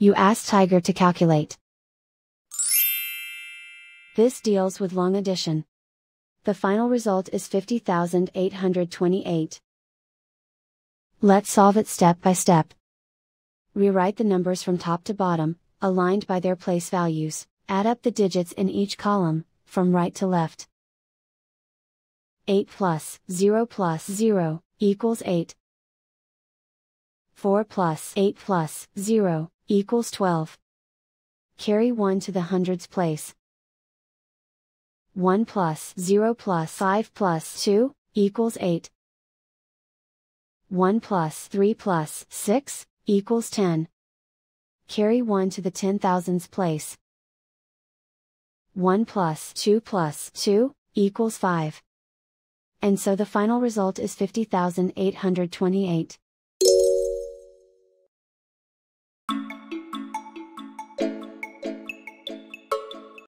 You ask Tiger to calculate. This deals with long addition. The final result is 50,828. Let's solve it step by step. Rewrite the numbers from top to bottom, aligned by their place values. Add up the digits in each column, from right to left. 8 plus 0 equals 8. 4 plus 8 plus 0 equals 12. Carry 1 to the hundreds place. 1 plus 0 plus 5 plus 2 equals 8. 1 plus 3 plus 6 equals 10. Carry 1 to the 10,000s place. 1 plus 2 equals 5. And so the final result is 50,828.